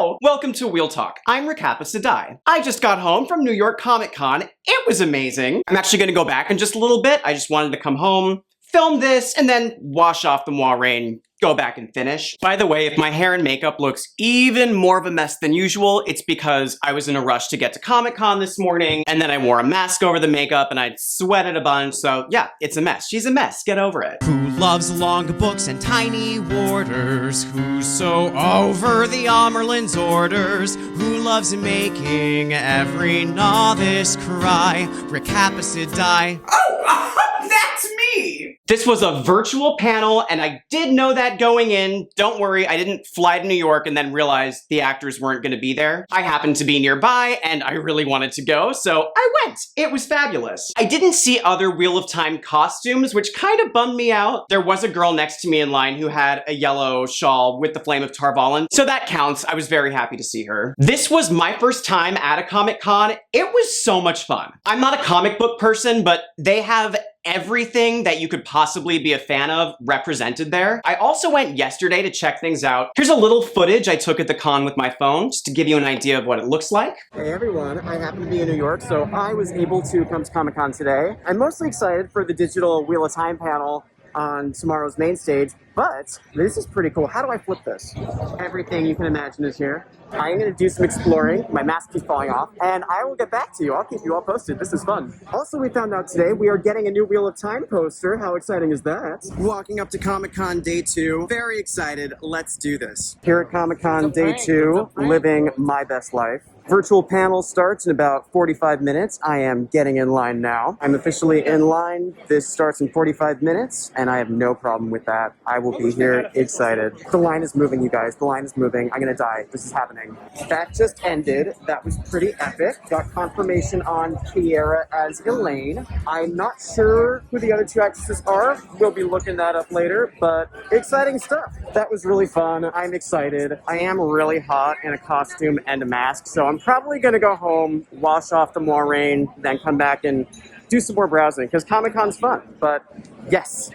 Hello! Welcome to Wheel Talk. I'm Recappa. I just got home from New York Comic Con. It was amazing. I'm actually gonna go back in just a little bit. I just wanted to come home, film this, and then wash off the rain, go back and finish. By the way, if my hair and makeup looks even more of a mess than usual, it's because I was in a rush to get to Comic-Con this morning, and then I wore a mask over the makeup, and I'd sweated a bunch, so yeah, it's a mess. She's a mess. Get over it. Who loves long books and tiny warders? Who's so over the Amerlin's orders? Who loves making every novice cry? Recappa. Oh, that's me! This was a virtual panel, and I did know that going in. Don't worry, I didn't fly to New York and then realize the actors weren't going to be there. I happened to be nearby, and I really wanted to go, so I went. It was fabulous. I didn't see other Wheel of Time costumes, which kind of bummed me out. There was a girl next to me in line who had a yellow shawl with the Flame of Tarvalin, so that counts. I was very happy to see her. This was my first time at a Comic-Con. It was so much fun. I'm not a comic book person, but they have everything that you could possibly be a fan of represented there. I also went yesterday to check things out. Here's a little footage I took at the con with my phone, just to give you an idea of what it looks like. Hey everyone, I happen to be in New York, so I was able to come to Comic-Con today. I'm mostly excited for the digital Wheel of Time panel on tomorrow's main stage, but this is pretty cool. How do I flip this? Everything you can imagine is here. I'm going to do some exploring. My mask keeps falling off, and I will get back to you. I'll keep you all posted. This is fun. Also, we found out today we are getting a new Wheel of Time poster. How exciting is that? Walking up to Comic-Con Day 2. Very excited. Let's do this. Here at Comic-Con Day 2, living my best life. Virtual panel starts in about 45 minutes. I am getting in line now. I'm officially in line. This starts in 45 minutes, and I have no problem with that. I will be here excited. The line is moving, you guys. The line is moving. I'm gonna die. This is happening. That just ended. That was pretty epic. Got confirmation on Kiera as Elaine. I'm not sure who the other two actresses are. We'll be looking that up later, but exciting stuff. That was really fun. I'm excited. I am really hot in a costume and a mask, so I'm probably gonna go home, wash off the rain, then come back and do some more browsing, because Comic-Con's fun. But yes,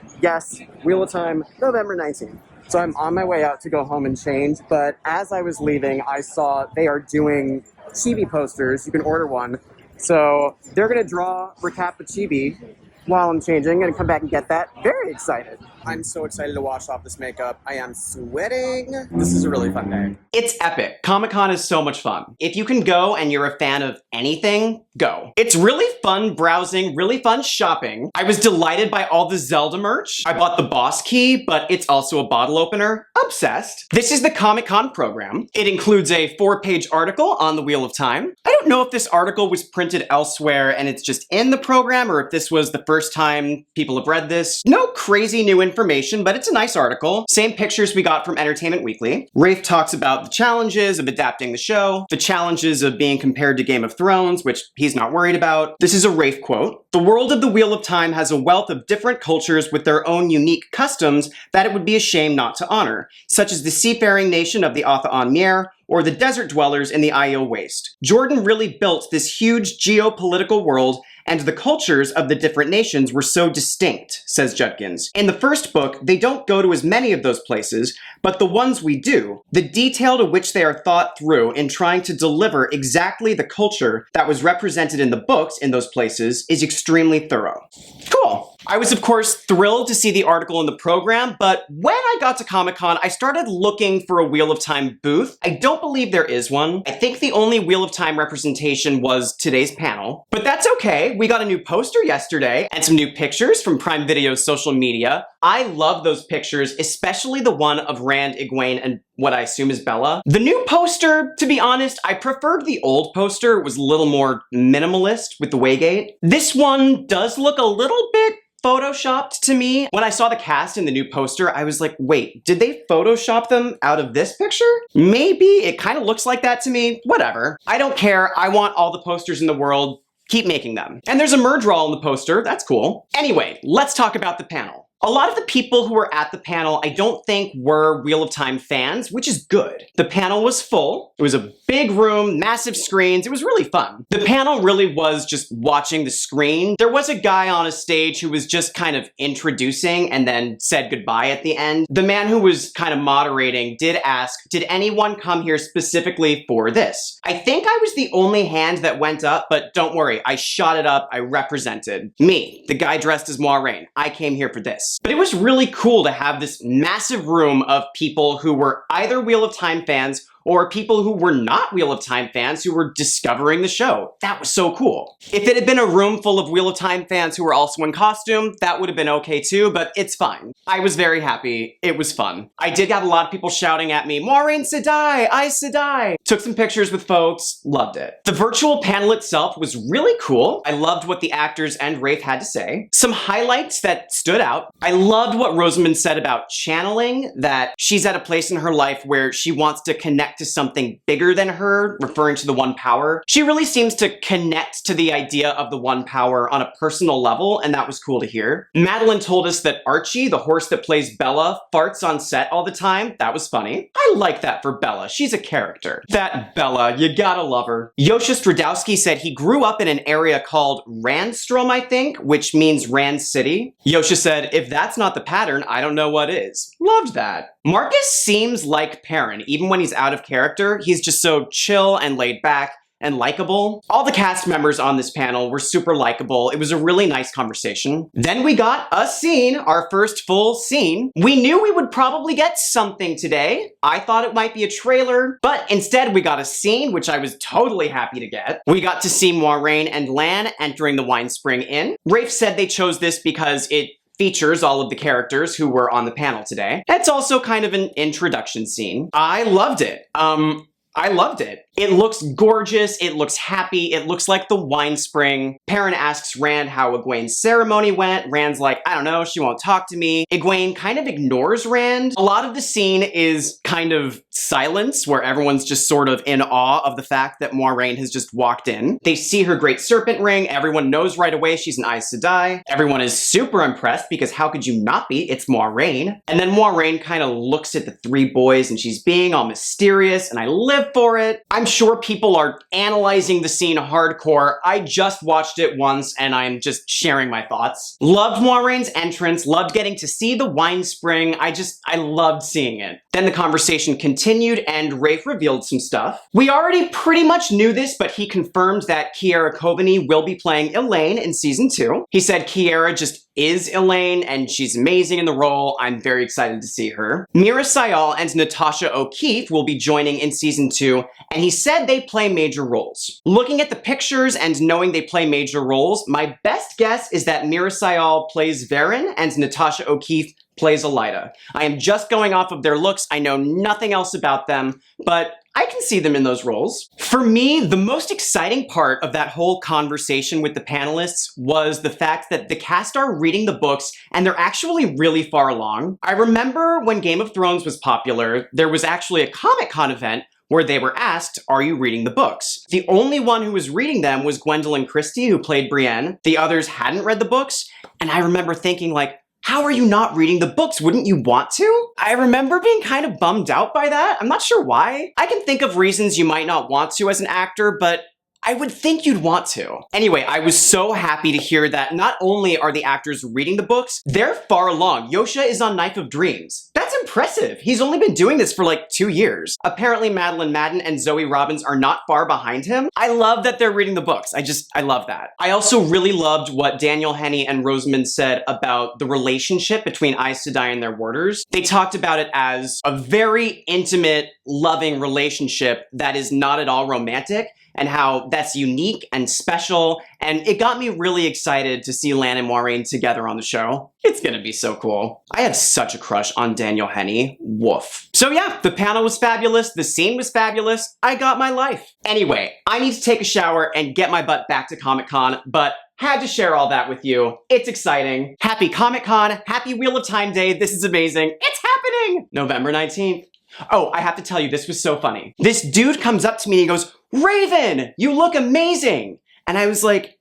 Wheel of Time, November 19th. So I'm on my way out to go home and change, but as I was leaving, I saw they are doing chibi posters. You can order one. So they're gonna draw Recappa chibi while I'm changing. I'm gonna come back and get that. Very excited. I'm so excited to wash off this makeup. I am sweating. This is a really fun day. It's epic. Comic-Con is so much fun. If you can go and you're a fan of anything, go. It's really fun browsing, really fun shopping. I was delighted by all the Zelda merch. I bought the boss key, but it's also a bottle opener. Obsessed. This is the Comic-Con program. It includes a 4-page article on the Wheel of Time. I don't know if this article was printed elsewhere and it's just in the program, or if this was the first time people have read this. No crazy new information, but it's a nice article. Same pictures we got from Entertainment Weekly. Rafe talks about the challenges of adapting the show, the challenges of being compared to Game of Thrones, which he's not worried about. This is a Rafe quote. "The world of the Wheel of Time has a wealth of different cultures with their own unique customs that it would be a shame not to honor, such as the seafaring nation of the Atha Mere, or the desert dwellers in the Aiel Waste. Jordan really built this huge geopolitical world, and the cultures of the different nations were so distinct," says Judkins. "In the first book, they don't go to as many of those places, but the ones we do, the detail to which they are thought through in trying to deliver exactly the culture that was represented in the books in those places is extremely thorough." Cool. I was, of course, thrilled to see the article in the program, but when I got to Comic-Con, I started looking for a Wheel of Time booth. I don't believe there is one. I think the only Wheel of Time representation was today's panel, but that's okay. We got a new poster yesterday and some new pictures from Prime Video's social media. I love those pictures, especially the one of Rand, Egwene, and what I assume is Bella. The new poster, to be honest, I preferred the old poster. It was a little more minimalist with the Waygate. This one does look a little bit photoshopped to me. When I saw the cast in the new poster, I was like, wait, did they photoshop them out of this picture? Maybe. It kind of looks like that to me. Whatever. I don't care. I want all the posters in the world. Keep making them. And there's a merge roll in the poster. That's cool. Anyway, let's talk about the panel. A lot of the people who were at the panel I don't think were Wheel of Time fans, which is good. The panel was full. It was a big room, massive screens. It was really fun. The panel really was just watching the screen. There was a guy on a stage who was just kind of introducing and then said goodbye at the end. The man who was kind of moderating did ask, did anyone come here specifically for this? I think I was the only hand that went up, but don't worry, I shot it up. I represented me, the guy dressed as Moiraine. I came here for this. But it was really cool to have this massive room of people who were either Wheel of Time fans or people who were not Wheel of Time fans who were discovering the show. That was so cool. If it had been a room full of Wheel of Time fans who were also in costume, that would have been okay too, but it's fine. I was very happy. It was fun. I did have a lot of people shouting at me, Moiraine Sedai, Aes Sedai. Took some pictures with folks, loved it. The virtual panel itself was really cool. I loved what the actors and Rafe had to say. Some highlights that stood out. I loved what Rosamund said about channeling, that she's at a place in her life where she wants to connect to something bigger than her, referring to the One Power. She really seems to connect to the idea of the One Power on a personal level, and that was cool to hear. Madeline told us that Archie, the horse that plays Bella, farts on set all the time. That was funny. I like that for Bella. She's a character. That Bella, you gotta love her. Yosha Stradowski said he grew up in an area called Randstrom, I think, which means Rand City. Yosha said, if that's not the pattern, I don't know what is. Loved that. Marcus seems like Perrin, even when he's out of character. He's just so chill and laid back and likable. All the cast members on this panel were super likable. It was a really nice conversation. Then we got a scene, our first full scene. We knew we would probably get something today. I thought it might be a trailer, but instead we got a scene, which I was totally happy to get. We got to see Moiraine and Lan entering the Wine Spring Inn. Rafe said they chose this because it features all of the characters who were on the panel today. It's also kind of an introduction scene. I loved it. I loved it. It looks gorgeous, it looks happy, it looks like the wine spring. Perrin asks Rand how Egwene's ceremony went. Rand's like, I don't know, she won't talk to me. Egwene kind of ignores Rand. A lot of the scene is kind of silence, where everyone's just sort of in awe of the fact that Moiraine has just walked in. They see her great serpent ring, everyone knows right away she's an Aes Sedai. Everyone is super impressed, because how could you not be? It's Moiraine. And then Moiraine kind of looks at the three boys and she's being all mysterious, and I live for it. I'm sure people are analyzing the scene hardcore. I just watched it once and I'm just sharing my thoughts. Loved Moiraine's entrance, loved getting to see the wine spring. I loved seeing it. Then the conversation continued and Rafe revealed some stuff. We already pretty much knew this, but he confirmed that Kiera Coveney will be playing Elaine in season 2. He said Kiera just is Elaine and she's amazing in the role. I'm very excited to see her. Mira Sayal and Natasha O'Keefe will be joining in season 2, and he said they play major roles. Looking at the pictures and knowing they play major roles, my best guess is that Mira Sayal plays Varen and Natasha O'Keefe plays Elida. I am just going off of their looks. I know nothing else about them, but I can see them in those roles. For me, the most exciting part of that whole conversation with the panelists was the fact that the cast are reading the books and they're actually really far along. I remember when Game of Thrones was popular, there was actually a Comic-Con event where they were asked, are you reading the books? The only one who was reading them was Gwendolyn Christie, who played Brienne. The others hadn't read the books, and I remember thinking like, how are you not reading the books? Wouldn't you want to? I remember being kind of bummed out by that. I'm not sure why. I can think of reasons you might not want to as an actor, but I would think you'd want to. Anyway, I was so happy to hear that not only are the actors reading the books, they're far along. Yosha is on Knife of Dreams. That's impressive. He's only been doing this for like 2 years. Apparently Madeline Madden and Zoe Robbins are not far behind him. I love that they're reading the books. I love that. I also really loved what Daniel Henney and Rosamund said about the relationship between Aes Sedai and their warders. They talked about it as a very intimate, loving relationship that is not at all romantic, and how that's unique and special, and it got me really excited to see Lan and Moiraine together on the show. It's gonna be so cool. I have such a crush on Daniel Henney. Woof. So yeah, the panel was fabulous, the scene was fabulous, I got my life. Anyway, I need to take a shower and get my butt back to Comic-Con, but had to share all that with you. It's exciting. Happy Comic-Con, happy Wheel of Time Day, this is amazing. It's happening! November 19th. Oh, I have to tell you, this was so funny. This dude comes up to me and he goes, Raven, you look amazing. And I was like,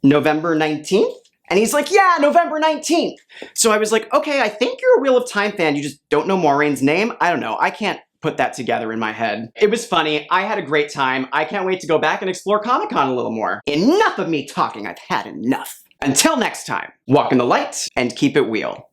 November 19th? And he's like, yeah, November 19th. So I was like, okay, I think you're a Wheel of Time fan. You just don't know Maureen's name? I don't know. I can't put that together in my head. It was funny. I had a great time. I can't wait to go back and explore Comic-Con a little more. Enough of me talking. I've had enough. Until next time, walk in the light and keep it wheel.